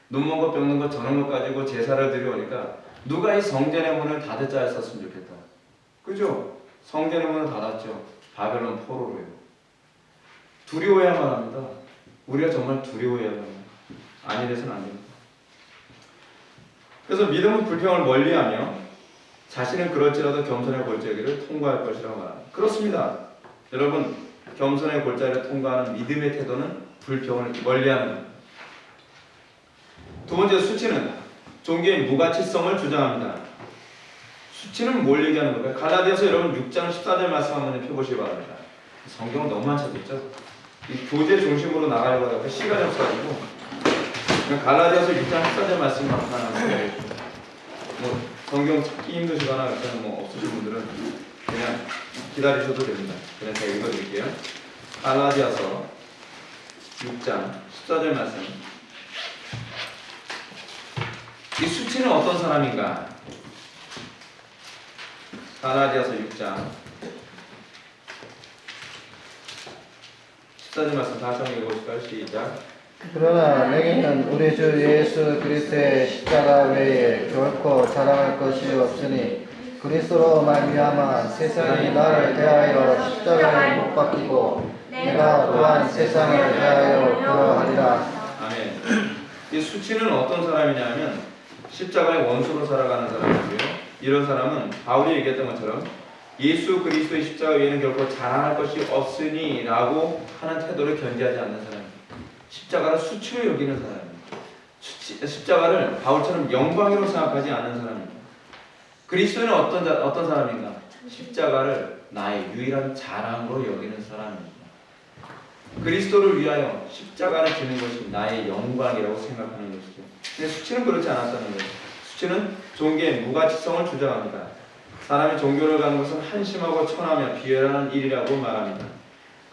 눈먼 것 병든 것 저런 것 가지고 제사를 드려오니까 누가 이 성전의 문을 닫았자였었으면 좋겠다. 그죠? 성전의 문을 닫았죠. 바벨론 포로로요. 두려워야만 합니다. 우리가 정말 두려워야만 합니다. 아니 돼서는 안 됩니다. 그래서 믿음은 불평을 멀리하며 자신은 그럴지라도 겸손의 골짜기를 통과할 것이라고 말합니다. 그렇습니다. 여러분, 겸손의 골짜기를 통과하는 믿음의 태도는 불평을 멀리하는 겁니다. 두 번째, 수치는 종교의 무가치성을 주장합니다. 수치는 뭘 얘기하는 걸까요? 갈라디아서 여러분 6장 14절 말씀 한번 펴보시기 바랍니다. 성경은 너무 많이 찾았죠? 이 교재 중심으로 나가려고 하다가 시간이 없어가지고 갈라디아서 6장 14절 말씀 하나 뭐 성경 찾기 힘드시거나 뭐 없으신 분들은 그냥 기다리셔도 됩니다. 그냥 제가 읽어드릴게요. 갈라디아서 6장 14절 말씀. 이 수치는 어떤 사람인가? 갈라디아서 6장 14절 말씀 다시 한번 읽어보실까요? 시작. 그러나 내게는 우리 주 예수 그리스도의 십자가 외에 결코 자랑할 것이 없으니 그리스도로 말미암아 세상이 나를 대하여 십자가에 못 박히고 내가 또한 세상을 대하여 그러하리라. 아멘. 이 수치는 어떤 사람이냐면 십자가의 원수로 살아가는 사람이고요. 이런 사람은 바울이 얘기했던 것처럼 예수 그리스도의 십자가 외에는 결코 자랑할 것이 없으니 라고 하는 태도를 견지하지 않는 사람입니다. 십자가를 수치로 여기는 사람입니다. 십자가를 바울처럼 영광으로 생각하지 않는 사람입니다. 그리스도는 어떤 사람인가? 십자가를 나의 유일한 자랑으로 여기는 사람입니다. 그리스도를 위하여 십자가를 지는 것이 나의 영광이라고 생각하는 것이죠. 근데 수치는 그렇지 않았다는 거예요. 수치는 종교의 무가치성을 주장합니다. 사람이 종교를 가는 것은 한심하고 천하며 비열하는 일이라고 말합니다.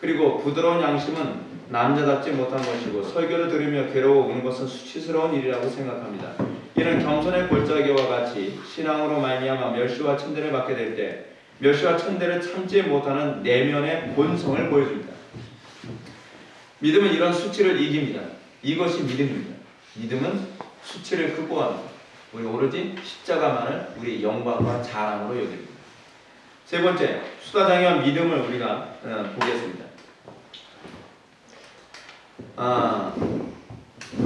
그리고 부드러운 양심은 남자답지 못한 것이고 설교를 들으며 괴로워 우는 것은 수치스러운 일이라고 생각합니다. 이는 겸손의 골짜기와 같이 신앙으로 말미암아 멸시와 천대를 받게 될 때 멸시와 천대를 참지 못하는 내면의 본성을 보여줍니다. 믿음은 이런 수치를 이깁니다. 이것이 믿음입니다. 믿음은 수치를 극복합니다. 우리 오로지 십자가만을 우리 영광과 자랑으로 여깁니다. 세 번째, 수다장애와 믿음을 우리가 보겠습니다.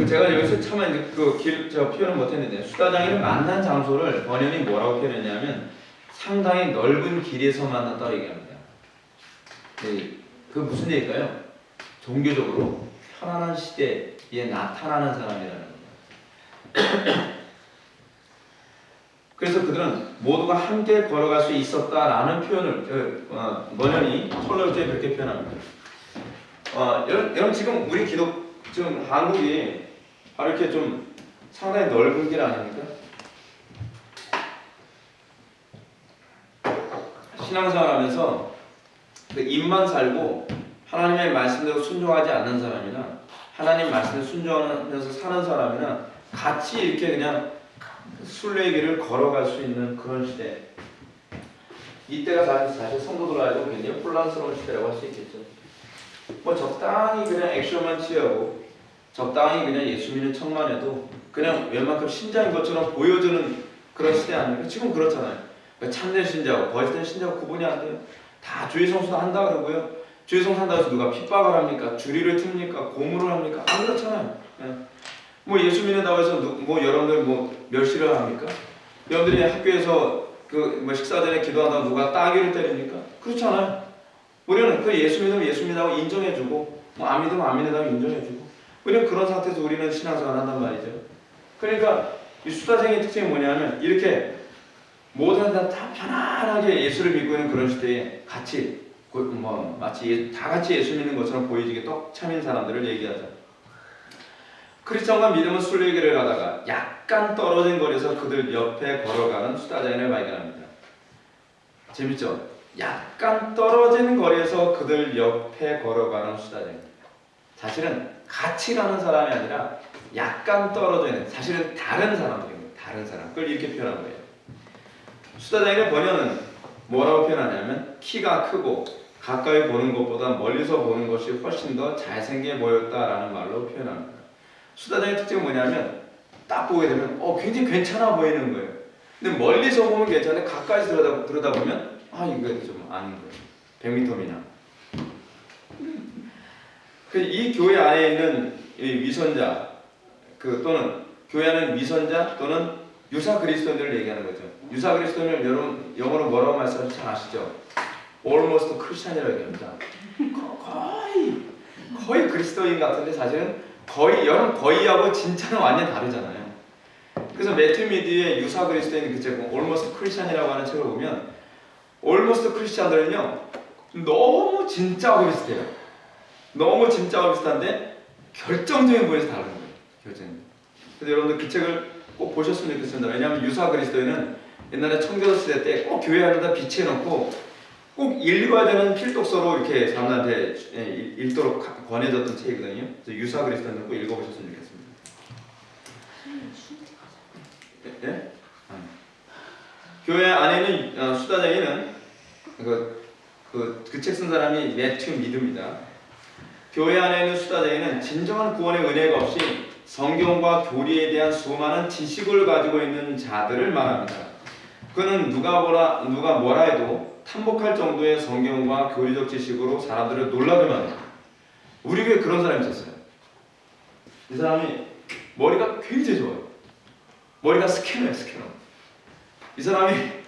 제가 여기서 차마 제가 표현을 못했는데 수다장애를 만난 장소를 번연히 뭐라고 표현했냐면 상당히 넓은 길에서 만났다고 얘기합니다. 그 무슨 얘기일까요? 종교적으로 편안한 시대에 나타나는 사람이라는 겁니다. 그래서 그들은 모두가 함께 걸어갈 수 있었다라는 표현을 번연히 톨로이에 그렇게 표현합니다. 여러분 지금 우리 지금 한국이 바로 이렇게 좀 상당히 넓은 길 아닙니까? 신앙생활하면서 그 입만 살고 하나님의 말씀대로 순종하지 않는 사람이나 하나님 말씀에 순종하면서 사는 사람이나 같이 이렇게 그냥 순례길을 걸어갈 수 있는 그런 시대. 이때가 사실 성도들 알고 굉장히 혼란스러운 시대라고 할 수 있겠죠. 뭐 적당히 그냥 액션만 취하고 적당히 그냥 예수 믿는 척만 해도 그냥 웬만큼 신자인 것처럼 보여주는 그런 시대 아닙니까? 지금 그렇잖아요. 참된 신자하고 거짓된 신자하고 구분이 안 돼요. 다 주의 성수도 한다 그러고요. 주의 성수 한다고 해서 누가 핍박을 합니까? 주리를 틉니까? 고문을 합니까? 안 그렇잖아요. 뭐 예수 믿는다고 해서 뭐 여러분들 뭐 멸시를 합니까? 여러분들이 학교에서 뭐 식사 전에 기도한다고 누가 따귀를 때립니까? 그렇잖아요. 우리는 그 예수 믿으면 예수 믿다고 인정해주고 뭐 안 믿으면 안 믿는다고 인정해주고 우리는 그런 상태에서 우리는 신앙생활 한단 말이죠. 그러니까 이 수다쟁이의 특징이 뭐냐면 이렇게 모든 사람 다 편안하게 예수를 믿고 있는 그런 시대에 같이 마치 다 같이 예수 믿는 것처럼 보이지게 떡참인 사람들을 얘기하죠. 크리스천과 믿음은 순례길을 가다가 약간 떨어진 거리에서 그들 옆에 걸어가는 수다쟁이를 발견합니다. 재밌죠? 약간 떨어진 거리에서 그들 옆에 걸어가는 수다쟁이. 사실은 같이 가는 사람이 아니라 약간 떨어져 있는 사실은 다른 사람들입니다. 다른 사람. 그걸 이렇게 표현한 거예요. 수다쟁이의 번역은 뭐라고 표현하냐면 키가 크고 가까이 보는 것보다 멀리서 보는 것이 훨씬 더 잘생겨 보였다라는 말로 표현합니다. 수다장의 특징은 뭐냐면 딱 보게 되면 굉장히 괜찮아 보이는 거예요. 근데 멀리서 보면 괜찮은데 가까이 들여다보면 이거 좀 아닌 거예요. 100m 미나. 이 교회 안에 있는 이 위선자 또는 교회 안에 있는 위선자 또는 유사 그리스도인들을 얘기하는 거죠. 유사 그리스도인을 여러분 영어로 뭐라고 말씀하시는지 잘 아시죠? Almost Christian이라고 얘기합니다. 거의 그리스도인 같은데 사실은 여러분 거의하고 진짜는 완전 다르잖아요. 그래서 매튜 미디의 유사 그리스도인 그 책 Almost Christian이라고 하는 책을 보면 Almost Christian들은요 너무 진짜하고 비슷해요. 너무 진짜하고 비슷한데 결정적인 부분에서 다른 거예요. 결정적인. 그래서 여러분들 그 책을 꼭 보셨으면 좋겠습니다. 왜냐하면 유사 그리스도인은 옛날에 청교도 시대 때 꼭 교회 안에다 비치해놓고 꼭 읽어야 되는 필독서로 이렇게 사람들한테 읽도록 권해졌던 책이거든요. 그래서 유사 그리스도인은 꼭 읽어보셨으면 좋겠습니다. 예? 교회 안에 있는 수다쟁이는 그 책 쓴 사람이 매튜 미드입니다. 교회 안에 있는 수다쟁이는 진정한 구원의 은혜가 없이 성경과 교리에 대한 수많은 지식을 가지고 있는 자들을 말합니다. 그는 누가 뭐라 해도 탐복할 정도의 성경과 교리적 지식으로 사람들을 놀라게 만듭니다. 우리 교회에 그런 사람이 있었어요. 이 사람이 머리가 굉장히 좋아요. 머리가 스캐너예요, 스캐너. 이 사람이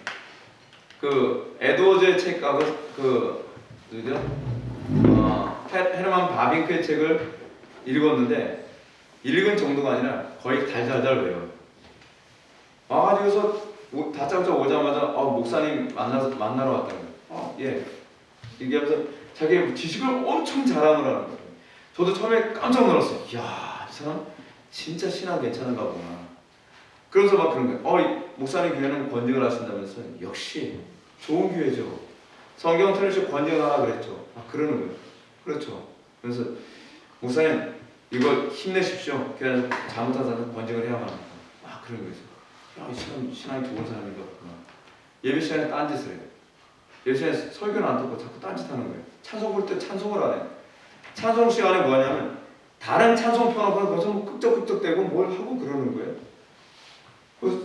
에드워즈의 책하고 헤르만 바빙크의 책을 읽었는데 읽은 정도가 아니라 거의 달달달 외워요. 와가지고서 다짜고짜 오자마자 목사님 만나러 왔다는 거예요. 예. 얘기하면서 자기 지식을 엄청 잘하느라는 거예요. 저도 처음에 깜짝 놀랐어요. 이야, 이 사람 진짜 신앙 괜찮은가 보구나. 그래서 막 그런 거예요. 목사님 교회는 권증을 하신다면서 역시 좋은 교회죠. 성경 틀리시 권증을 하라 그랬죠. 그러는 거예요. 그렇죠. 그래서 목사님 이거 힘내십시오. 그래서 잘못한 사람은 권증을 해야만 합니다. 그런 거예요. 이 사람 신앙이 좋은 사람인가 보구나. 예배 시간에 딴짓을 해요. 예배 시간에 설교는 안 듣고 자꾸 딴짓하는 거예요. 찬송 볼 때 찬송을 안 해요. 찬송 시간에 뭐 하냐면 다른 찬송 편하고 거기서 끄적끄적대고 뭘 하고 그러는 거예요. 그래서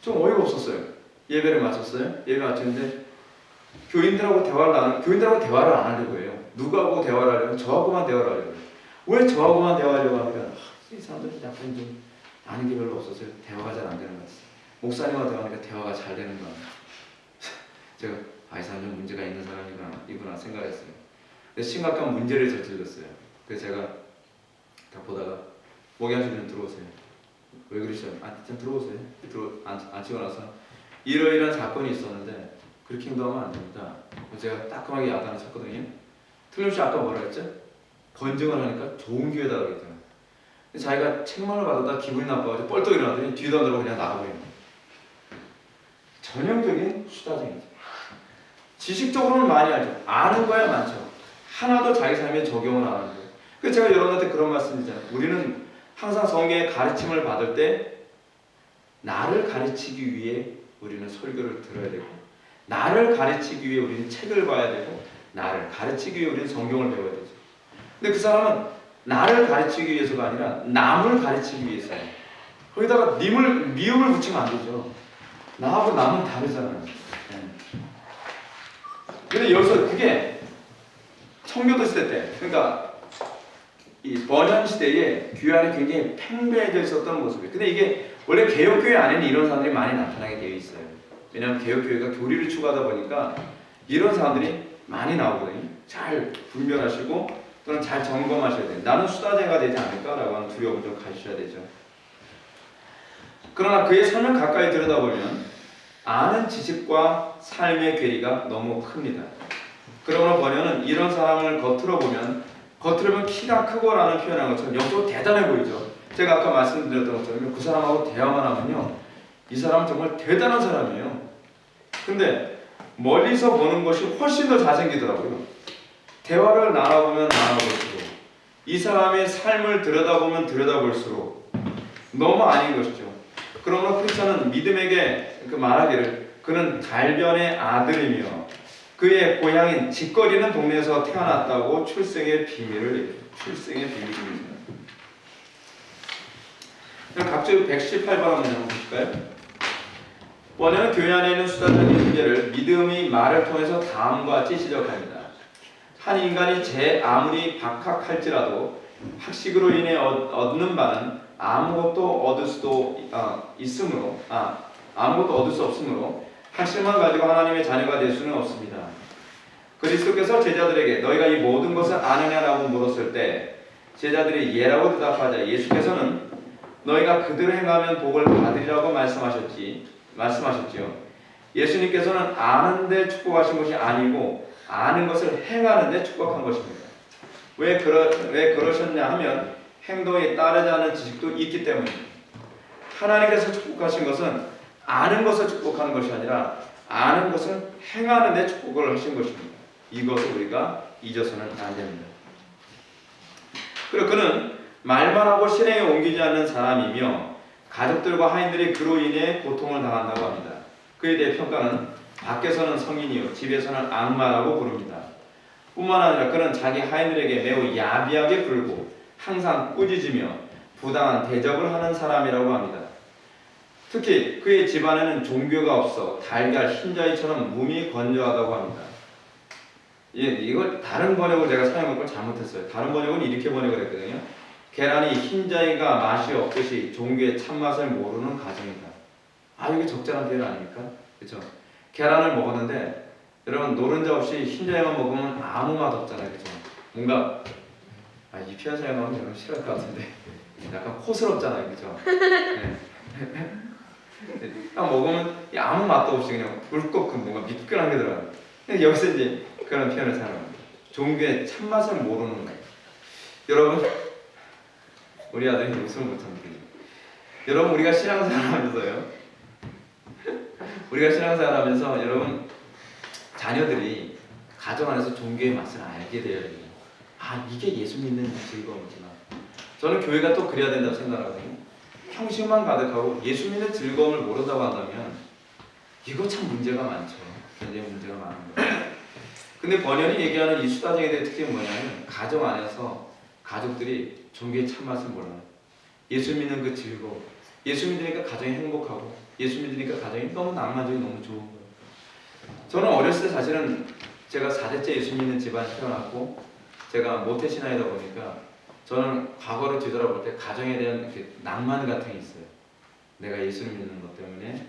좀 어이가 없었어요. 예배를 마쳤어요. 예배 마쳤는데 교인들하고 대화를 안 하려고 해요. 누구하고 대화를 하려면 저하고만 대화를 하려고 해요. 왜 저하고만 대화하려고 하면 이 사람들 약간 좀 아는 게 별로 없어서 대화가 잘 안 되는 것 같아요. 목사님과 대화하니까 대화가 잘 되는 거 같아요. 제가 이 사람 좀 문제가 있는 사람이구나 생각했어요. 근데 심각한 문제를 저질렀어요. 그래서 제가 다 보다가 목양실 좀 들어오세요. 왜 그러시죠? 좀 들어오세요. 앉히고 나서 이러이러한 사건이 있었는데 그렇게 행동하면 안 됩니다. 제가 따끔하게 야단을 쳤거든요. 틀림없이 아까 뭐라 했죠? 권증을 하니까 좋은 교회다 그랬잖아요. 자기가 책망을 받았다 기분이 나빠가지고 뻘떡 일어나더니 뒤도 안 돌아보고 그냥 나가버리는 거예요. 전형적인 수다쟁이죠. 지식적으로는 많이 알죠. 아는 거야 많죠. 하나도 자기 삶에 적용을 안 하는 거예요. 그래서 제가 여러분한테 그런 말씀드리잖아요. 우리는 항상 성경의 가르침을 받을 때 나를 가르치기 위해 우리는 설교를 들어야 되고 나를 가르치기 위해 우리는 책을 봐야 되고 나를 가르치기 위해 우리는 성경을 배워야 되죠. 근데 그 사람은 나를 가르치기 위해서가 아니라 남을 가르치기 위해서예요. 거기다가 미움을 붙이면 안 되죠. 나하고 남은 다르잖아요. 근데 여기서 그게 청교도 시대 때, 그러니까 이 번연 시대에 교회 안에 굉장히 팽배해져 있었던 모습이에요. 근데 이게 원래 개혁교회 안에는 이런 사람들이 많이 나타나게 되어 있어요. 왜냐하면 개혁교회가 교리를 추구하다 보니까 이런 사람들이 많이 나오거든요. 잘 분별하시고 또는 잘 점검하셔야 돼요. 나는 수다쟁이가 되지 않을까라고 하는 두려움을 좀 가지셔야 되죠. 그러나 그의 삶을 가까이 들여다보면 아는 지식과 삶의 괴리가 너무 큽니다. 그러므로 번연은 이런 사람을 겉으로 보면 키가 크고라는 표현한 것처럼 영적으로 대단해 보이죠. 제가 아까 말씀드렸던 것처럼 그 사람하고 대화만 하면요, 이 사람은 정말 대단한 사람이에요. 근데 멀리서 보는 것이 훨씬 더 잘생기더라고요. 대화를 나눠보면 나눠볼수록 이 사람의 삶을 들여다보면 들여다볼수록 너무 아닌 것이죠. 그러므로 크리스천은 믿음에게 말하기를 그는 달변의 아들이며 그의 고향인 짓거리는 동네에서 태어났다고 출생의 비밀입니다. 그럼 각주 118번 한번 보실까요? 원어는 교회 안에 있는 수단적인 문제를 믿음의 말을 통해서 다음과 같이 지적합니다. 한 인간이 아무리 박학할지라도 학식으로 인해 얻는 바는 아무것도 얻을 수 없으므로 학식만 가지고 하나님의 자녀가 될 수는 없습니다. 그리스도께서 제자들에게 너희가 이 모든 것을 아느냐라고 물었을 때 제자들이 예라고 대답하자 예수께서는 너희가 그대로 행하면 복을 받으리라고 말씀하셨지요. 예수님께서는 아는데 축복하신 것이 아니고 아는 것을 행하는데 축복한 것입니다. 왜 그러셨냐 하면 행동에 따르지 않은 지식도 있기 때문입니다. 하나님께서 축복하신 것은 아는 것을 축복하는 것이 아니라 아는 것을 행하는데 축복을 하신 것입니다. 이것을 우리가 잊어서는 안 됩니다. 그리고 그는 말만 하고 실행에 옮기지 않는 사람이며 가족들과 하인들이 그로 인해 고통을 당한다고 합니다. 그에 대해 평가는 밖에서는 성인이요 집에서는 악마라고 부릅니다. 뿐만 아니라 그는 자기 하인들에게 매우 야비하게 굴고 항상 꾸짖으며 부당한 대접을 하는 사람이라고 합니다. 특히 그의 집안에는 종교가 없어 달걀 흰자위처럼 몸이 건조하다고 합니다. 이걸 다른 번역을 제가 사용한 걸 잘못했어요. 다른 번역은 이렇게 번역을 했거든요. 계란이 흰자위가 맛이 없듯이 종교의 참맛을 모르는 가정이다. 이게 적절한 표현 아닙니까? 그렇죠? 계란을 먹었는데 여러분 노른자 없이 흰자위만 먹으면 아무 맛 없잖아요. 그렇죠? 뭔가 이 표현 사용하면 여러분 싫어할 것 같은데 약간 코스럽잖아요. 그렇죠? 네. 딱 먹으면 아무 맛도 없이 그냥 붉고 뭔가 미끈한 게 들어가요. 근데 여기서 이제 그런 표현을 사용합니다. 종교의 참맛을 모르는 거예요. 여러분 우리 아들이 웃음을 못합니다. 여러분 우리가 신앙생활하면서요. 여러분 자녀들이 가정 안에서 종교의 맛을 알게 되어야 돼요. 이게 예수 믿는 즐거움이구나. 저는 교회가 또 그래야 된다고 생각하거든요. 형식만 가득하고 예수 믿는 즐거움을 모른다고 한다면 이거 참 문제가 많죠. 굉장히 문제가 많은 거예요. 근데 번연이 얘기하는 이 수다쟁이의 특징은 뭐냐면 가정 안에서 가족들이 종교의 참맛을 몰라요. 예수 믿는 그 즐거움. 예수 믿으니까 가정이 행복하고 예수 믿으니까 가정이 너무 낭만적이고 너무 좋은 거예요. 저는 어렸을 때 사실은 제가 4대째 예수 믿는 집안에 태어났고 제가 모태신앙이다 보니까 저는 과거를 뒤돌아볼 때 가정에 대한 이렇게 낭만 같은 게 있어요. 내가 예수를 믿는 것 때문에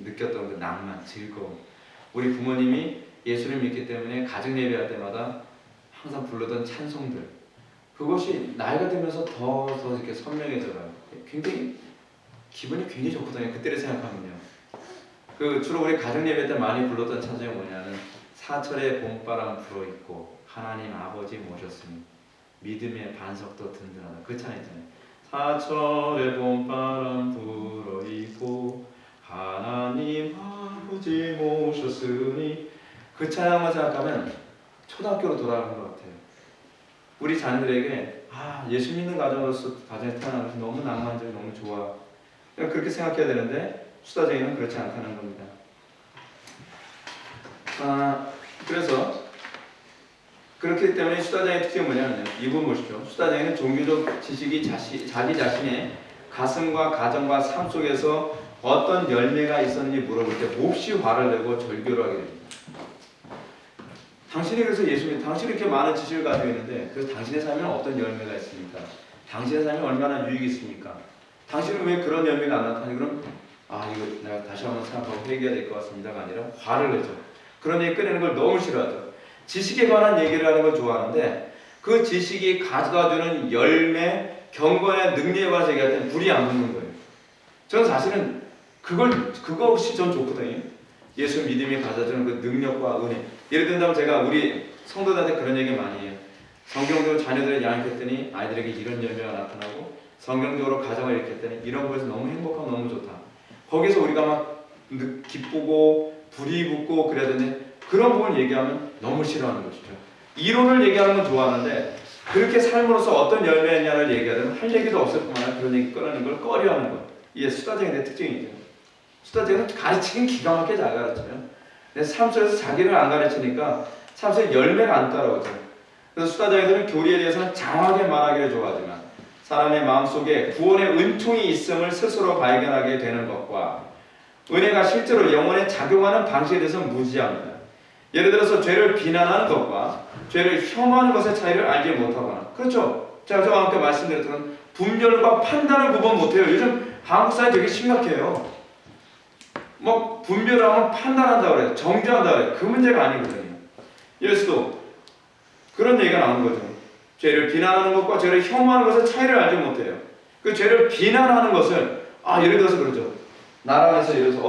느꼈던 그 낭만, 즐거움. 우리 부모님이 예수를 믿기 때문에 가정 예배할 때마다 항상 부르던 찬송들. 그것이 나이가 들면서 더 이렇게 선명해져요. 굉장히 기분이 굉장히 좋거든요. 그때를 생각하면요. 주로 우리 가정 예배 때 많이 불렀던 찬송이 뭐냐면 사철의 봄바람 불어있고 하나님 아버지 모셨으니 믿음의 반석도 든든하다. 그 찬양 있잖아요. 사철의 봄바람 불어있고 하나님 아버지 모셨으니 그 찬양만 생각하면 초등학교로 돌아가는 것 같아요. 우리 자녀들에게 예수 믿는 가정에 태어나서 너무 낭만적이고 너무 좋아. 그렇게 생각해야 되는데 수다쟁이는 그렇지 않다는 겁니다. 그래서 그렇기 때문에 수다쟁이의 특징은 뭐냐면요. 이 부분 보십시오. 수다쟁이는 종교적 지식이 자기 자신의 가슴과 가정과 삶 속에서 어떤 열매가 있었는지 물어볼 때 몹시 화를 내고 절교를 하게 됩니다. 당신이 그래서 당신이 이렇게 많은 지식을 가지고 있는데 그래서 당신의 삶에 어떤 열매가 있습니까? 당신의 삶이 얼마나 유익이 있습니까? 당신은 왜 그런 열매가 안 나타나니? 그럼 이거 내가 다시 한번 생각하고 회개해야 될 것 같습니다가 아니라 화를 내죠. 그런 얘기 꺼내는 걸 너무 싫어하죠. 지식에 관한 얘기를 하는 걸 좋아하는데 그 지식이 가져다주는 열매, 경건의 능력에 관해서 얘기할 때는 불이 안 붙는 거예요. 저는 사실은 그것이 전 좋거든요. 예수 믿음이 가져다주는 그 능력과 은혜. 예를 든다면 제가 우리 성도들한테 그런 얘기 많이 해요. 성경적으로 자녀들을 양육했더니 아이들에게 이런 열매가 나타나고 성경적으로 가정을 일으켰더니 이런 거에서 너무 행복하고 너무 좋다. 거기서 우리가 막 기쁘고 불이 붙고 그래야 되는데 그런 부분을 얘기하면 너무 싫어하는 것이죠. 이론을 얘기하는 건 좋아하는데 그렇게 삶으로서 어떤 열매냐를 얘기하면 할 얘기도 없을 뿐만 아니라 그런 얘기 꺼내는 걸 꺼려하는 것. 이게 수다쟁이의 특징이죠. 수다쟁이는 가르치긴 기가 막히게 잘 가르쳐요. 근데 삶 속에서 자기를 안 가르치니까 삶 속에 열매가 안 따라오죠. 그래서 수다쟁이들은 교리에 대해서는 장하게 말하기를 좋아하지만 사람의 마음속에 구원의 은총이 있음을 스스로 발견하게 되는 것과 은혜가 실제로 영혼에 작용하는 방식에 대해서는 무지합니다. 예를 들어서 죄를 비난하는 것과 죄를 혐오하는 것의 차이를 알지 못하거나, 그렇죠? 제가 저와 함께 말씀드렸던 분별과 판단을 구분 못해요. 요즘 한국 사회 되게 심각해요. 뭐 분별을 하면 판단한다고 그래요. 정죄한다고 그래요. 그 문제가 아니거든요. 예수도 그런 얘기가 나오는 거죠. 죄를 비난하는 것과 죄를 혐오하는 것의 차이를 알지 못해요. 그 죄를 비난하는 것을, 예를 들어서 그러죠. 나라에서 예를 들어서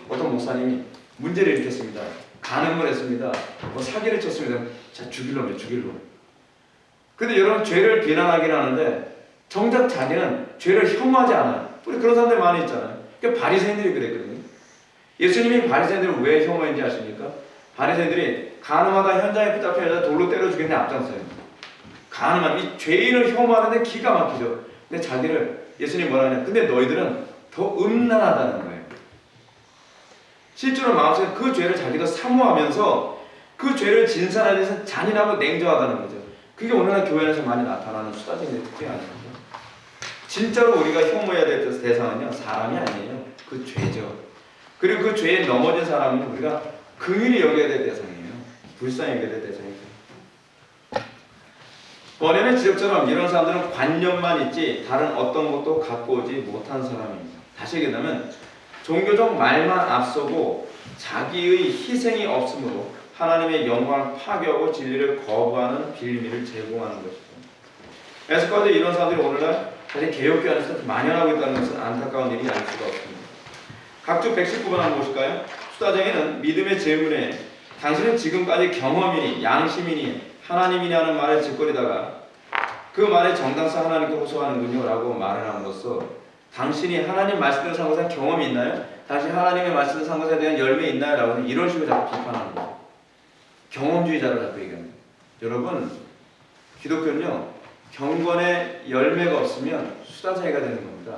어떤 목사님이 문제를 일으켰습니다. 간음을 했습니다. 뭐 사기를 쳤습니다. 자, 죽일 놈이에요. 죽일 놈. 근데 여러분, 죄를 비난하긴 하는데 정작 자기는 죄를 혐오하지 않아요. 우리 그런 사람들 많이 있잖아요. 그러니까 바리새인들이 그랬거든요. 예수님이 바리새인들을 왜 혐오했는지 아십니까? 바리새인들이 가늠하다 현장에 붙잡힌 여자 돌로 때려 죽이는데 앞장서요. 가늠한 이 죄인을 혐오하는데 기가 막히죠. 근데 자기를 예수님이 뭐라 하냐? 근데 너희들은 더 음란하다는 거예요. 실제로 마음속에 그 죄를 자기도 사모하면서 그 죄를 진산하기 위해서 잔인하고 냉정하다는 거죠. 그게 오늘날 교회 안에서 많이 나타나는 수다쟁이의 특징이 아닙니까? 진짜로 우리가 혐오해야 될 대상은요, 사람이 아니에요. 그 죄죠. 그리고 그 죄에 넘어진 사람은 우리가 긍휼히 여겨야 될 대상이에요. 불쌍히 여겨야 될 대상이죠. 번연의 지적처럼 이런 사람들은 관념만 있지 다른 어떤 것도 갖고 오지 못한 사람입니다. 다시 얘기하면 종교적 말만 앞서고 자기의 희생이 없으므로 하나님의 영광을 파괴하고 진리를 거부하는 빌미를 제공하는 것이죠. 에스카드 이런 사람들이 오늘날 사실 개혁교회 안에서 만연하고 있다는 것은 안타까운 일이 아닐 수가 없습니다. 각주 119번 한번 보실까요? 수다쟁이는 믿음의 질문에 당신은 지금까지 경험이니 양심이니 하나님이니 하는 말을 짓거리다가 그 말의 정당성 하나님께 호소하는군요 라고 말을 함으로써 당신이 하나님 말씀대로 산 것에 경험이 있나요? 당신이 하나님의 말씀대로 산 것에 대한 열매 있나요? 라고 이런 식으로 자꾸 비판하는 거예요. 경험주의자를 자꾸 얘기합니다. 여러분, 기독교는요, 경건의 열매가 없으면 수다쟁이가 되는 겁니다.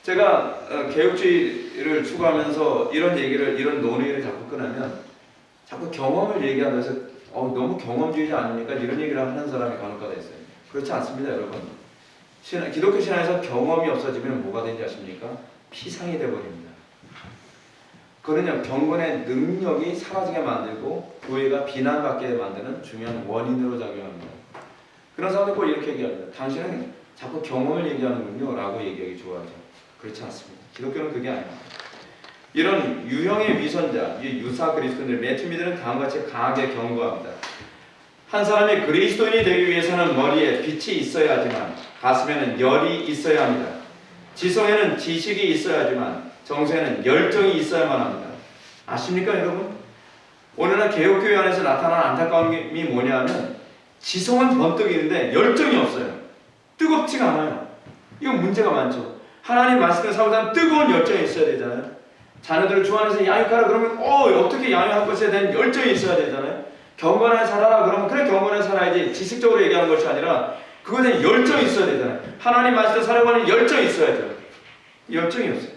제가 개혁주의를 추구하면서 이런 논의를 자꾸 꺼내면 자꾸 경험을 얘기하면서 너무 경험주의자 아닙니까? 이런 얘기를 하는 사람이 간혹가다 있어요. 그렇지 않습니다, 여러분. 기독교 신앙에서 경험이 없어지면 뭐가 되는지 아십니까? 피상이 되어버립니다. 그러냐, 경건의 능력이 사라지게 만들고 교회가 비난받게 만드는 중요한 원인으로 작용합니다. 그런 사람들 꼭 이렇게 얘기합니다. 당신은 자꾸 경험을 얘기하는군요 라고 얘기하기 좋아하죠. 그렇지 않습니다. 기독교는 그게 아닙니다. 이런 유형의 위선자, 유사 그리스도인들, 매튜미들은 다음과 같이 강하게 경고합니다. 한 사람이 그리스도인이 되기 위해서는 머리에 빛이 있어야 하지만 가슴에는 열이 있어야 합니다. 지성에는 지식이 있어야 하지만 정서에는 열정이 있어야만 합니다. 아십니까, 여러분? 오늘날 개혁교회 안에서 나타나는 안타까움이 뭐냐면 지성은 번뜩 있는데 열정이 없어요. 뜨겁지가 않아요. 이건 문제가 많죠. 하나님 말씀을 살고자 뜨거운 열정이 있어야 되잖아요. 자녀들을 주 안에서 양육하라 그러면 어떻게 양육할 것에 대한 열정이 있어야 되잖아요. 경건하게 살아라 그러면 그래 경건하게 살아야지 지식적으로 얘기하는 것이 아니라 그거에 대한 열정이 있어야 되잖아요. 하나님 말씀을 살아가는 하는 열정이 있어야죠. 열정이 없어요.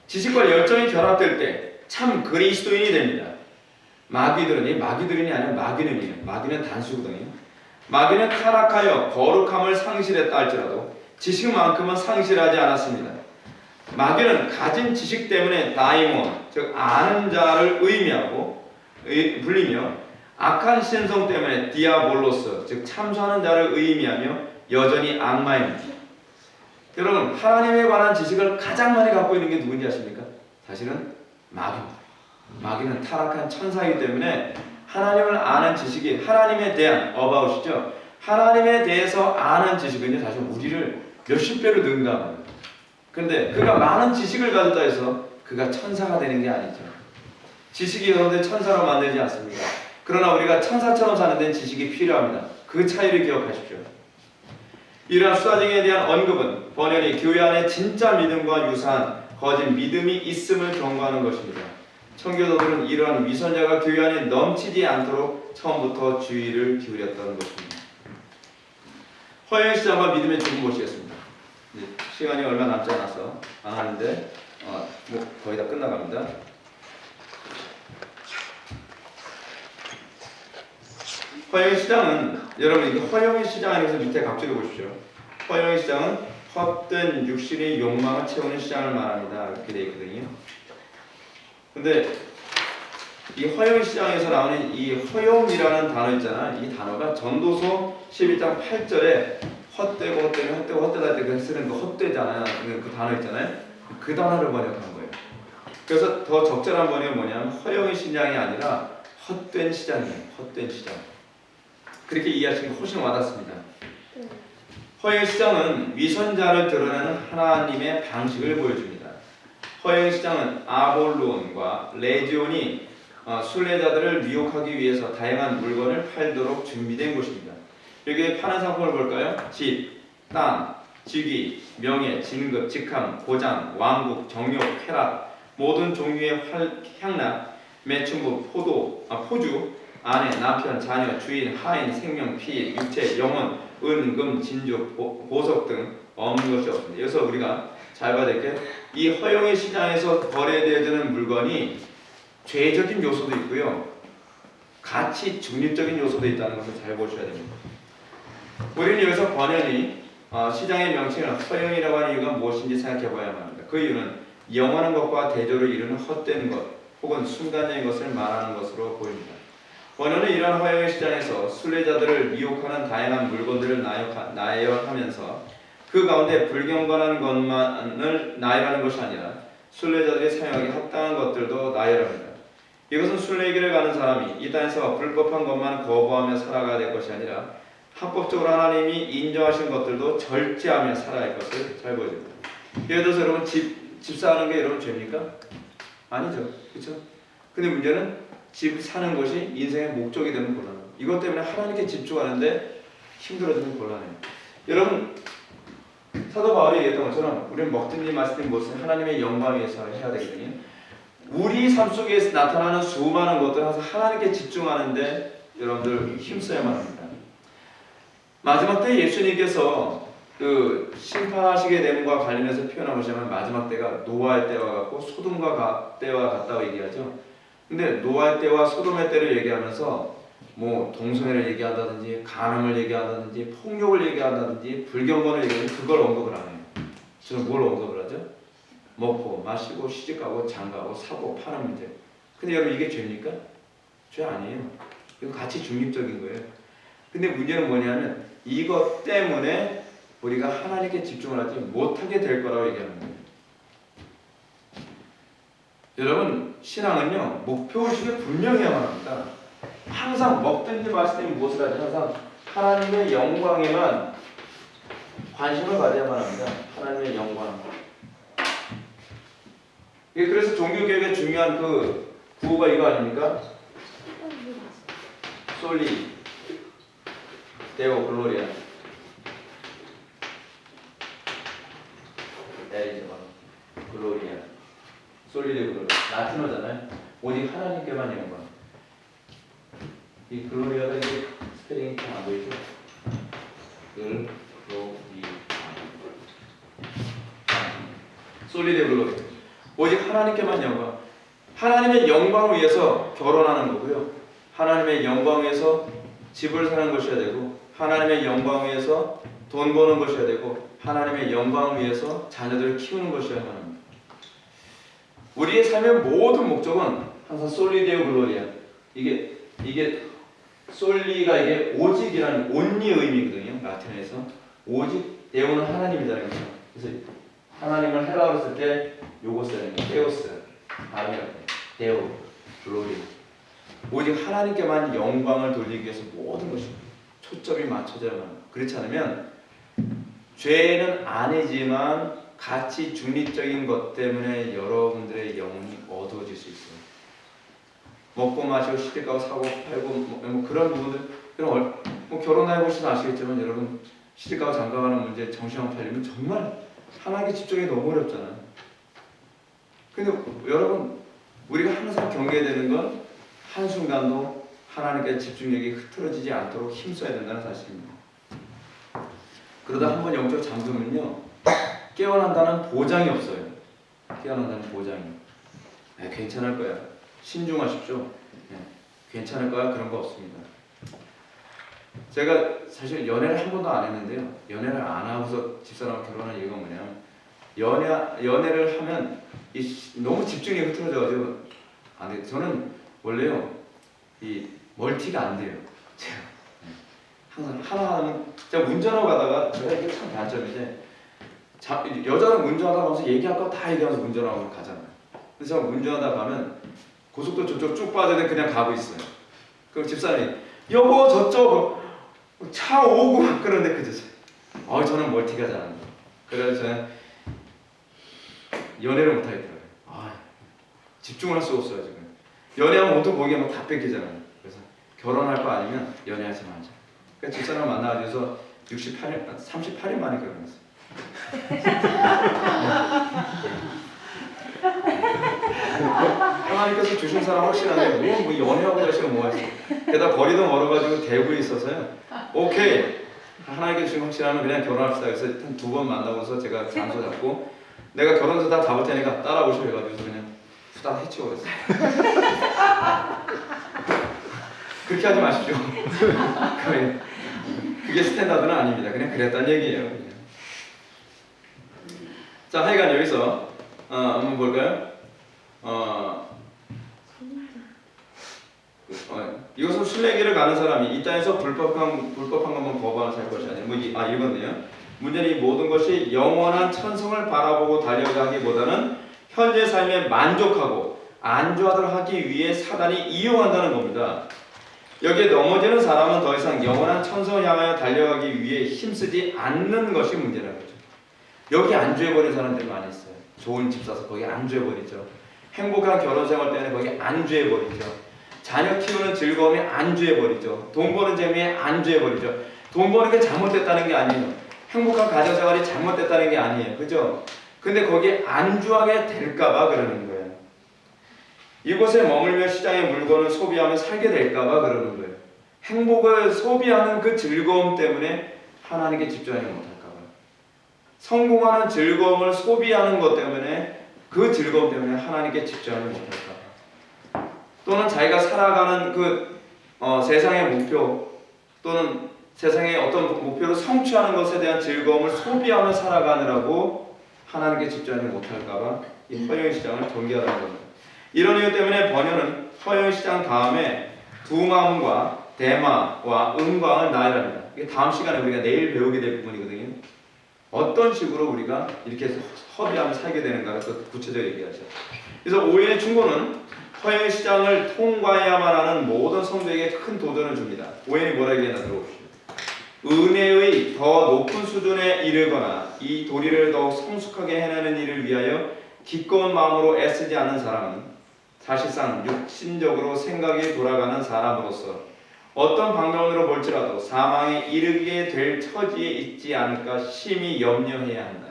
지식과 열정이 결합될 때 참 그리스도인이 됩니다. 마귀들이 아니라 마귀는이에요. 마귀는 단수거든요. 마귀는 타락하여 거룩함을 상실했다 할지라도 지식만큼은 상실하지 않았습니다. 마귀는 가진 지식 때문에 다이몬, 즉 아는 자를 불리며 악한 신성 때문에 디아볼로스, 즉 참소하는 자를 의미하며 여전히 악마입니다. 여러분, 하나님에 관한 지식을 가장 많이 갖고 있는 게 누군지 아십니까? 사실은 마귀입니다. 마귀는 타락한 천사이기 때문에 하나님을 아는 지식이 하나님에 대한 about이죠. 하나님에 대해서 아는 지식은요, 사실 우리를 몇십 배로 능가합니다. 그런데 그가 많은 지식을 가졌다 해서 그가 천사가 되는 게 아니죠. 지식이 여러분들 천사로 만들지 않습니다. 그러나 우리가 천사처럼 사는 데는 지식이 필요합니다. 그 차이를 기억하십시오. 이러한 수다쟁이에 대한 언급은 번연히 교회 안에 진짜 믿음과 유사한 거짓 믿음이 있음을 경고하는 것입니다. 청교도들은 이러한 위선자가 교회 안에 넘치지 않도록 처음부터 주의를 기울였다는 것입니다. 허영의 시작과 믿음의 죽음 보시겠습니다. 시간이 얼마 남지 않아서 안 하는데 거의 다 끝나갑니다. 허영의 시장은 여러분 이게 허영의 시장 안에서 밑에 각주를 보십시오. 허영의 시장은 헛된 육신의 욕망을 채우는 시장을 말합니다. 이렇게 되어 있거든요. 근데 이 허영 시장에서 나오는 이 허영이라는 단어 있잖아. 이 단어가 전도서 11장 8절에 헛되고 헛되고 헛되고 헛되다 때 쓰는 그 헛되잖아요. 그 단어 있잖아요. 그 단어를 번역한 거예요. 그래서 더 적절한 번역은 뭐냐면 허영의 시장이 아니라 헛된 시장이에요. 헛된 시장. 그렇게 이해하시는 게 훨씬 와닿습니다. 허영의 시장은 위선자를 드러내는 하나님의 방식을 보여줍니다. 허영의 시장은 아볼론과 레지온이 순례자들을 미혹하기 위해서 다양한 물건을 팔도록 준비된 곳입니다. 여기 파는 상품을 볼까요? 집, 땅, 직위, 명예, 진급, 직함, 고장, 왕국, 정욕, 쾌락, 모든 종류의 향락, 매춘부, 포주, 아내, 남편, 자녀, 주인, 하인, 생명, 피, 육체, 영혼, 은, 금, 진주, 보석 등 없는 것이 없습니다. 여기서 우리가 잘 봐야 될 게 이 허영의 시장에서 거래되어지는 물건이 죄적인 요소도 있고요. 가치 중립적인 요소도 있다는 것을 잘 보셔야 됩니다. 우리는 여기서 번연히 시장의 명칭을 허영이라고 하는 이유가 무엇인지 생각해 봐야만 합니다. 그 이유는 영원한 것과 대조를 이루는 헛된 것 혹은 순간적인 것을 말하는 것으로 보입니다. 번연은 이러한 허영의 시장에서 순례자들을 미혹하는 다양한 물건들을 나열하면서 그 가운데 불경건한 것만을 나열하는 것이 아니라 순례자들이 사용하기 합당한 것들도 나열합니다. 이것은 순례길을 가는 사람이 이 땅에서 불법한 것만 거부하며 살아가야 될 것이 아니라 합법적으로 하나님이 인정하신 것들도 절제하며 살아갈 것을 잘 보여줍니다. 예를 들어서 여러분 집 사는 게 여러분 죄입니까? 아니죠. 그렇죠? 근데 문제는 집 사는 것이 인생의 목적이 되는 곤란함. 이것 때문에 하나님께 집중하는데 힘들어지는 곤란해요. 여러분 사도 바울이 얘기했던 것처럼 우리는 먹든지 마시든지 무엇을 하나님의 영광 위해서 해야 되거든요. 우리 삶 속에 나타나는 수많은 것들 항상 하나님께 집중하는데 여러분들 힘써야만 합니다. 마지막 때 예수님께서 그 심판하시게 됨과 관련해서 표현한 것이면 마지막 때가 노아의 때와 같고 소돔과 때와 같다고 얘기하죠. 근데 노아의 때와 소돔의 때를 얘기하면서 뭐 동성애를 얘기한다든지 간음을 얘기한다든지 폭력을 얘기한다든지 불경건을 얘기하는데 그걸 언급을 안 해요. 저는 뭘 언급을 하죠? 먹고 마시고 시집가고 장가고 사고 파는 문제. 근데 여러분 이게 죄입니까? 죄 아니에요. 이거 가치 중립적인 거예요. 근데 문제는 뭐냐면 이것 때문에 우리가 하나님께 집중을 하지 못하게 될 거라고 얘기하는 거예요. 여러분 신앙은요 목표의식이 분명해야만 합니다. 항상 먹든지 마시든지 무엇을 하지 항상 하나님의 영광에만 관심을 가져야만 합니다. 하나님의 영광. 그래서 종교개혁의 중요한 그 구호가 이거 아닙니까? 솔리 데오 글로리아. 에리즈마 글로리아. 솔리 데오 글로리아. 라틴어잖아요. 오직 하나님께만 영광. 이 글로리아가 이게 스페링이 잘 안 보이죠? 글로리아. 솔리 데오 글로리아. 오직 하나님께만 영광. 하나님의 영광을 위해서 결혼하는 거고요. 하나님의 영광을 위해서 집을 사는 것이어야 되고 하나님의 영광을 위해서 돈 버는 것이어야 되고 하나님의 영광을 위해서 자녀들을 키우는 것이어야만 합니다. 우리의 삶의 모든 목적은 항상 솔리데오 글로리아. 이게 솔리가 이게 오직이라는 온리 의미거든요. 라틴어에서 오직 데오는 하나님이라는 거죠. 그래서 하나님을 헬라어로 쓸 때 요거 써야 돼요. 데오스. 발음이 데오 글로리아. 오직 하나님께만 영광을 돌리기 위해서 모든 것이 초점이 맞춰져야만 합니다. 그렇지 않으면 죄는 아니지만 가치 중립적인 것 때문에 여러분들의 영혼이 어두워질 수 있어요. 먹고 마시고 시집가고 사고 팔고 뭐 그런 부분들 그럼 뭐 결혼해 보시면 아시겠지만 여러분 시집가고 장가가는 문제 정신만 팔리면 정말 하나님께 집중이 너무 어렵잖아요. 근데 여러분 우리가 항상 경계해야 되는 건 한순간도 하나님께 집중력이 흐트러지지 않도록 힘써야 된다는 사실입니다. 그러다 한번 영적 잠들면요 깨어난다는 보장이 없어요. 깨어난다는 보장이. 네, 괜찮을 거야. 신중하십시오. 네, 괜찮을 거야. 그런 거 없습니다. 제가 사실 연애를 한 번도 안 했는데요. 연애를 안 하고서 집사람과 결혼한 이유가 뭐냐면 연애를 하면 너무 집중이 흐트러져가지고 안 돼요. 저는 원래요 이 멀티가 안 돼요. 제가 항상 하나 하면 제가 운전하고 가다가 제가 이게 참 단점인데 여자는 운전하다 가면서 얘기할 거 다 얘기하면서 운전하고 가잖아요. 그래서 제가 운전하다 가면 고속도로 저쪽 쭉 빠져서 그냥 가고 있어요. 그럼 집사람이 여보 저쪽 차 오고 막 그러는데 그죠? 저는 멀티가 잘 안 돼요. 그래서 저는 연애를 못 하겠더라고요. 집중을 할 수가 없어요 지금. 연애하면 보통 거기에 막 다 뺏기잖아요. 그래서 결혼할 거 아니면 연애하지 말자. 그러니까 집사람 만나서 38일 만에 결혼했어요. 하나님께서 주신 사람 확실한데 뭐 연애하고 그러시면 뭐하지? 게다가 거리도 멀어가지고 대구에 있어서요. 오케이 하나님께서 주신 확실하면 그냥 결혼합시다. 그래서 한 2번 만나고서 제가 장소 잡고 내가 결혼서 다 잡을 테니까 따라오시오 해가지고 그냥 후딱 해치워 그랬어요. 그렇게 하지 마십시오. 그게 스탠다드는 아닙니다. 그냥 그랬단 얘기예요. 그냥. 자, 하여간 여기서 한번 볼까요? 이것은 순례길을 가는 사람이 이 땅에서 불법한 것만 거부하는 살 것이 아니라 읽었네요. 문제는 이 모든 것이 영원한 천성을 바라보고 달려가기 하기보다는 현재 삶에 만족하고 안주하도록 하기 위해 사단이 이용한다는 겁니다. 여기에 넘어지는 사람은 더 이상 영원한 천성을 향하여 달려가기 위해 힘쓰지 않는 것이 문제라는 거죠. 여기 안주해버린 사람들이 많이 있어요. 좋은 집 사서 거기 안주해버리죠. 행복한 결혼생활 때문에 거기 안주해버리죠. 자녀 키우는 즐거움에 안주해버리죠. 돈 버는 재미에 안주해버리죠. 돈 버는 게 잘못됐다는 게 아니에요. 행복한 가정생활이 잘못됐다는 게 아니에요. 그죠? 근데 거기에 안주하게 될까봐 그러는 거예요. 이곳에 머물며 시장의 물건을 소비하며 살게 될까봐 그러는 거예요. 행복을 소비하는 그 즐거움 때문에 하나님께 집중하지 못할까봐. 성공하는 즐거움을 소비하는 것 때문에 그 즐거움 때문에 하나님께 집중하지 못할까봐. 또는 자기가 살아가는 그 세상의 목표 또는 세상의 어떤 목표를 성취하는 것에 대한 즐거움을 소비하며 살아가느라고 하나님께 집중하지 못할까봐 이 허영의 시장을 경계하라는 겁니다. 이런 이유 때문에 번연은 허영의 시장 다음에 두마음과 대마와 은광을 나열합니다. 이게 다음 시간에 우리가 내일 배우게 될 부분이거든요. 어떤 식으로 우리가 이렇게 허비하며 살게 되는가를 구체적으로 얘기하죠. 그래서 오해의 충고는 허영의 시장을 통과해야만 하는 모든 성도에게 큰 도전을 줍니다. 오해는 뭐라 얘기했나 들어봅시다. 은혜의 더 높은 수준에 이르거나 이 도리를 더욱 성숙하게 해내는 일을 위하여 기꺼운 마음으로 애쓰지 않는 사람은 사실상 육신적으로 생각이 돌아가는 사람으로서 어떤 방면으로 볼지라도 사망에 이르게 될 처지에 있지 않을까 심히 염려해야 한다.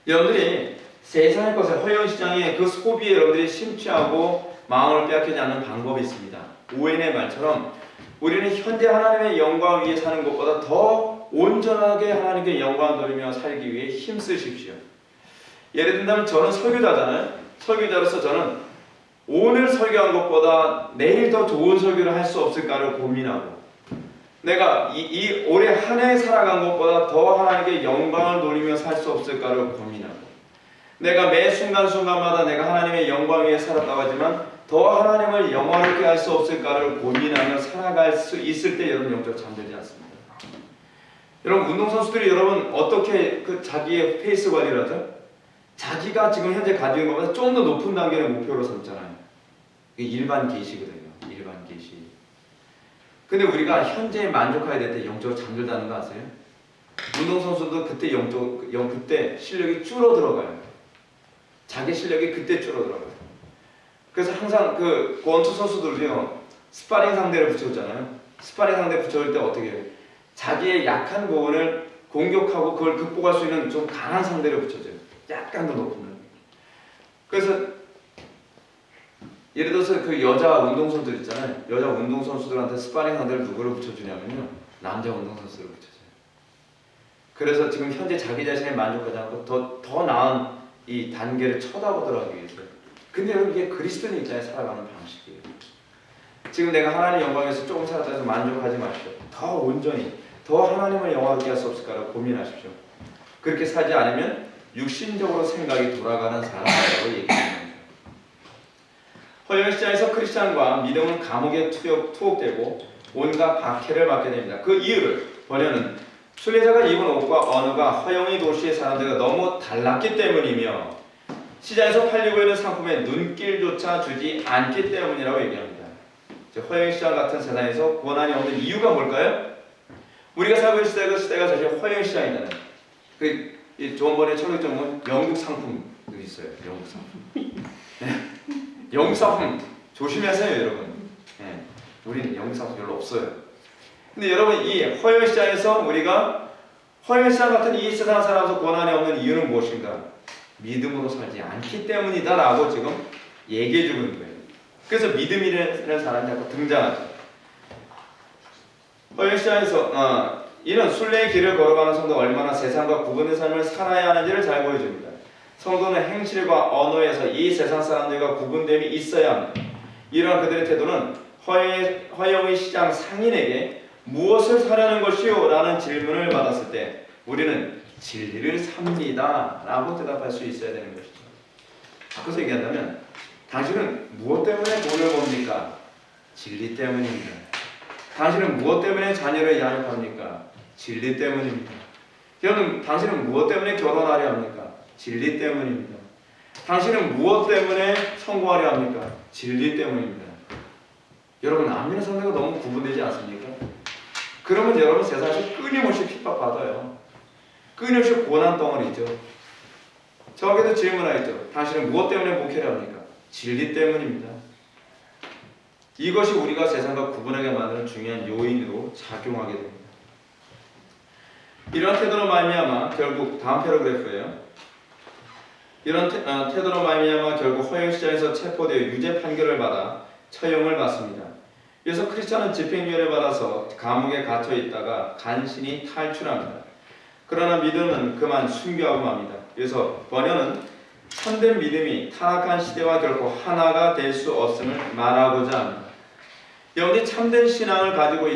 여러분들이 세상의 것에 허영시장의 그 소비에 여러분들이 심취하고 마음을 빼앗기지 않는 방법이 있습니다. 오웬의 말처럼 우리는 현재 하나님의 영광을 위해 사는 것보다 더 온전하게 하나님께 영광을 돌리며 살기 위해 힘쓰십시오. 예를 든다면 저는 설교자잖아요. 설교자로서 저는 오늘 설교한 것보다 내일 더 좋은 설교를 할 수 없을까를 고민하고 내가 이 올해 한 해 살아간 것보다 더 하나님께 영광을 돌리며 살 수 없을까를 고민하고 내가 매 순간순간마다 내가 하나님의 영광 위에 살았다고 하지만 더 하나님을 영광롭게 할 수 없을까를 고민하며 살아갈 수 있을 때 여러분 영적으로 잠들지 않습니다. 여러분 운동선수들이 여러분 어떻게 그 자기의 페이스 관리를 하죠? 자기가 지금 현재 가지고 있는 것보다 좀 더 높은 단계의 목표로 삼잖아요. 이게 일반 계시거든요. 일반 계시. 근데 우리가 현재에 만족해야 될 때 영적으로 잠들다는 거 아세요? 운동선수도 그때 그때 실력이 줄어들어가요. 자기 실력이 그때 줄어들어가요. 그래서 항상 그 권투 선수들도요 스파링 상대를 붙여줬잖아요. 스파링 상대 붙여줄 때 어떻게 해요? 자기의 약한 부분을 공격하고 그걸 극복할 수 있는 좀 강한 상대를 붙여줘요. 약간 더 높은. 그래서 예를 들어서 그 여자 운동선수들 있잖아요. 여자 운동선수들한테 스파링 상대를 누구를 붙여주냐면요. 남자 운동선수를 붙여줘요. 그래서 지금 현재 자기 자신에 만족하지 않고 더 나은 이 단계를 쳐다보도록 하기 위해서. 근데 여러분 이게 그리스도인 입장에 살아가는 방식이에요. 지금 내가 하나님 영광에서 조금 살았다 해서 만족하지 마십시오. 더 온전히 더 하나님을 영화롭게 할 수 없을까라고 고민하십시오. 그렇게 살지 않으면 육신적으로 생각이 돌아가는 사람이라고 얘기합니다. 허영 시장에서 크리스찬과 믿음은 감옥에 투옥되고 온갖 박해를 받게 됩니다. 그 이유를 번역은 순례자가 입은 옷과 언어가 허영의 도시의 사람들과 너무 달랐기 때문이며 시장에서 팔리고 있는 상품에 눈길조차 주지 않기 때문이라고 얘기합니다. 허영 시장 같은 세상에서 고난이 없는 이유가 뭘까요? 우리가 살고 있는 시대가 사실 허영 시장이잖아요. 그 조원번에 철학적 보면 영국 상품도 있어요. 영국 상품. 영국 상품 조심하세요, 여러분. 우리는 영국 상품 별로 없어요. 근데 여러분 이 허영 시장에서 우리가 허영 시장 같은 이 세상 살아서 고난이 없는 이유는 무엇인가? 믿음으로 살지 않기 때문이다라고 지금 얘기해 주고 있는 거예요. 그래서 믿음이라는 사람이 자꾸 등장하죠. 허영 시장에서 이는 순례의 길을 걸어가는 성도가 얼마나 세상과 구분된 삶을 살아야 하는지를 잘 보여줍니다. 성도는 행실과 언어에서 이 세상 사람들과 구분됨이 있어야 합니다. 이러한 그들의 태도는 허영의 시장 상인에게 무엇을 사려는 것이요? 라는 질문을 받았을 때 우리는 진리를 삽니다 라고 대답할 수 있어야 되는 것이죠. 바꿔서 얘기한다면 당신은 무엇 때문에 돈을 법니까? 진리 때문입니다. 당신은 무엇 때문에 자녀를 양육합니까? 진리 때문입니다. 여러분, 당신은 무엇 때문에 결혼하려 합니까? 진리 때문입니다. 당신은 무엇 때문에 성공하려 합니까? 진리 때문입니다. 여러분, 안 믿는 상대가 너무 구분되지 않습니까? 그러면 여러분 세상에서 끊임없이 핍박받아요. 끊임없이 고난 덩어리죠. 저에게도 질문하겠죠. 당신은 무엇 때문에 목회를 합니까? 진리 때문입니다. 이것이 우리가 세상과 구분하게 만드는 중요한 요인으로 작용하게 됩니다. 이런 태도로 말미암아 결국 다음 패러그래프예요. 이런 태도로 말미암아 결국 허영 시장에서 체포되어 유죄 판결을 받아 처형을 받습니다. 그래서 크리스찬은 집행유예를 받아서 감옥에 갇혀 있다가 간신히 탈출합니다. 그러나 믿음은 그만 순교하고 맙니다. 그래서 번역은 참된 믿음이 타락한 시대와 결코 하나가 될 수 없음을 말하고자 합니다. 여러분이 참된 신앙을 가지고